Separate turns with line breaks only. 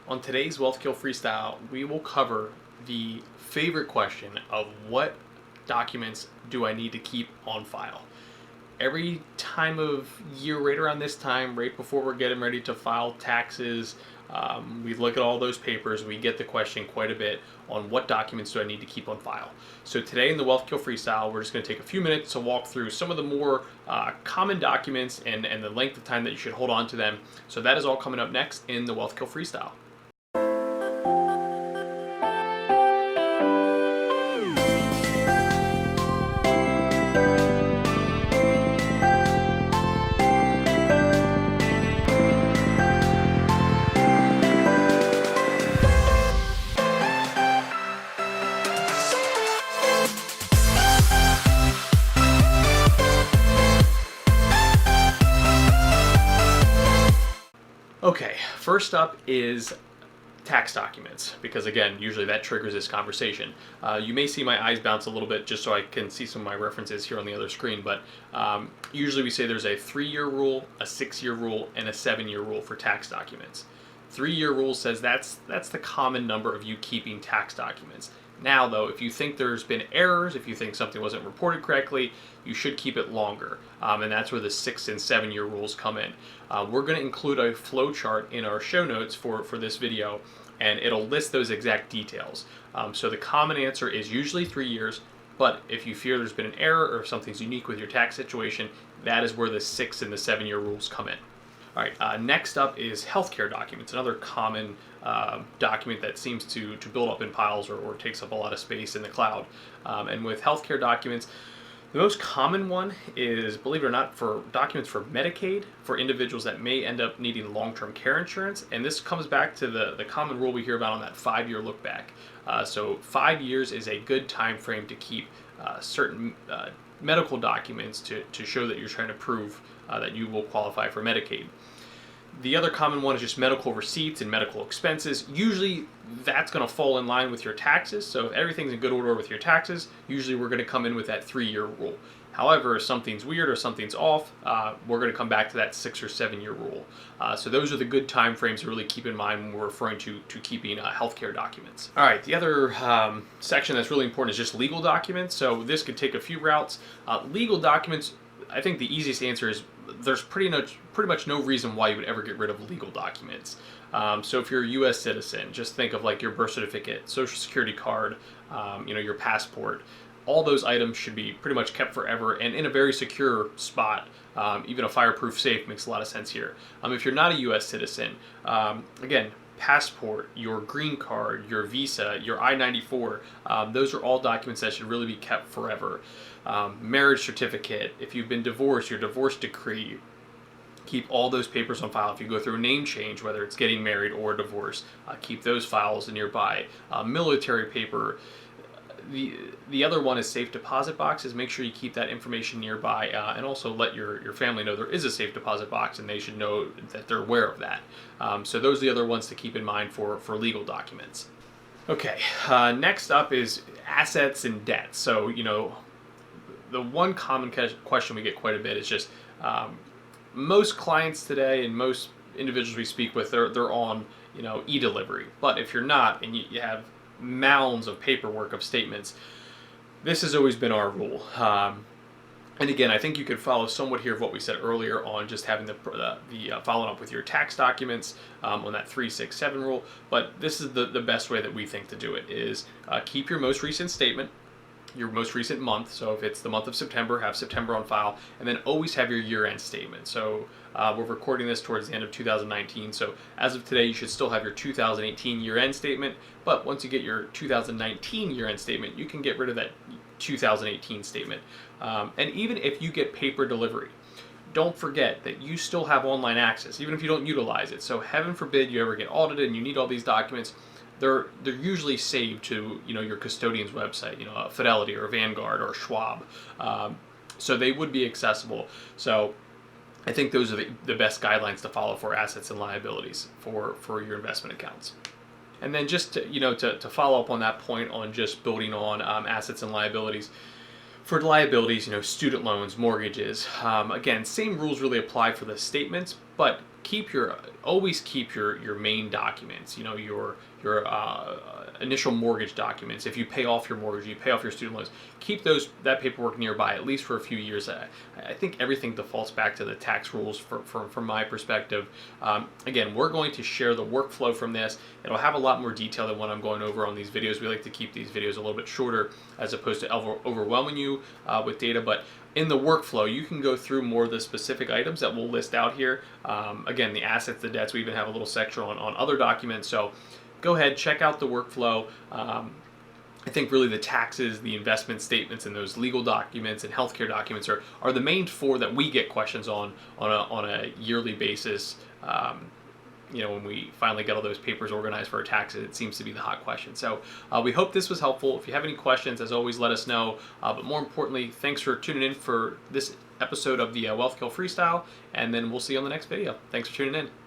On today's WealthKeel Freestyle, we will cover the favorite question of what documents do I need to keep on file. Every time of year, right around this time, right before we're getting ready to file taxes, we look at all those papers. We get the question quite a bit on what documents do I need to keep on file. So today in the WealthKeel Freestyle, we're just going to take a few minutes to walk through some of the more common documents and the length of time that you should hold on to them. So that is all coming up next in the WealthKeel Freestyle. Okay, first up is tax documents, because again, usually that triggers this conversation. You may see my eyes bounce a little bit just so I can see some of my references here on the other screen, but usually we say there's a 3-year rule, a 6-year rule, and a 7-year rule for tax documents. 3-year rule says that's the common number of you keeping tax documents. Now though, if you think there's been errors, if you think something wasn't reported correctly, you should keep it longer. And that's where the 6 and 7-year rules come in. We're going to include a flow chart in our show notes for this video, and it'll list those exact details. So the common answer is usually 3 years, but if you fear there's been an error or if something's unique with your tax situation, that is where the 6 and the 7-year rules come in. All right, next up is healthcare documents, another common document that seems to build up in piles or takes up a lot of space in the cloud. And with healthcare documents, the most common one is, believe it or not, for documents for Medicaid, for individuals that may end up needing long-term care insurance. And this comes back to the common rule we hear about on that 5-year look back. So 5 years is a good time frame to keep certain medical documents to show that you're trying to prove that you will qualify for Medicaid. The other common one is just medical receipts and medical expenses. Usually that's going to fall in line with your taxes. So if everything's in good order with your taxes, usually we're going to come in with that 3-year rule. However, if something's weird or something's off, we're going to come back to that 6 or 7-year rule. So those are the good time frames to really keep in mind when we're referring to keeping healthcare documents. All right, the other section that's really important is just legal documents. So this could take a few routes. Legal documents, I think the easiest answer is there's pretty much no reason why you would ever get rid of legal documents. So if you're a U.S. citizen, just think of like your birth certificate, social security card, your passport. All those items should be pretty much kept forever and in a very secure spot. Even a fireproof safe makes a lot of sense here. If you're not a U.S. citizen, again, passport, your green card, your visa, your I-94, those are all documents that should really be kept forever. Marriage certificate, if you've been divorced, your divorce decree, keep all those papers on file. If you go through a name change, whether it's getting married or a divorce, keep those files nearby. Military paper. The other one is safe deposit boxes. Make sure you keep that information nearby, and also let your family know there is a safe deposit box, and they should know that they're aware of that. So those are the other ones to keep in mind for legal documents. Okay, next up is assets and debts. So, the one common question we get quite a bit is just most clients today and most individuals we speak with, they're on e-delivery. But if you're not and you have mounds of paperwork of statements, this has always been our rule. And again, I think you could follow somewhat here of what we said earlier on just having the following up with your tax documents on that 3, 6, 7 rule. But this is the best way that we think to do it is keep your most recent statement, your most recent month. So if it's the month of September, have September on file, and then always have your year-end statement. So we're recording this towards the end of 2019. So as of today, you should still have your 2018 year-end statement. But once you get your 2019 year-end statement, you can get rid of that 2018 statement. And even if you get paper delivery, don't forget that you still have online access, even if you don't utilize it. So heaven forbid you ever get audited and you need all these documents. They're usually saved to your custodian's website, Fidelity or Vanguard or Schwab, so they would be accessible. So I think those are the best guidelines to follow for assets and liabilities for your investment accounts. And then just to follow up on that point on just building on assets and liabilities. For liabilities, student loans, mortgages, again, same rules really apply for the statements, but always keep your main documents. You know, your initial mortgage documents. If you pay off your mortgage, you pay off your student loans, keep that paperwork nearby at least for a few years. I think everything defaults back to the tax rules from my perspective. Again, we're going to share the workflow from this. It'll have a lot more detail than what I'm going over on these videos. We like to keep these videos a little bit shorter as opposed to overwhelming you with data, but in the workflow, you can go through more of the specific items that we'll list out here. Again, the assets, the debts, we even have a little section on other documents. So go ahead, check out the workflow. I think really the taxes, the investment statements, and those legal documents and healthcare documents are the main four that we get questions on a yearly basis. You know, when we finally get all those papers organized for our taxes, it seems to be the hot question. So we hope this was helpful. If you have any questions, as always, let us know. But more importantly, thanks for tuning in for this episode of the WealthKeel Freestyle, and then we'll see you on the next video. Thanks for tuning in.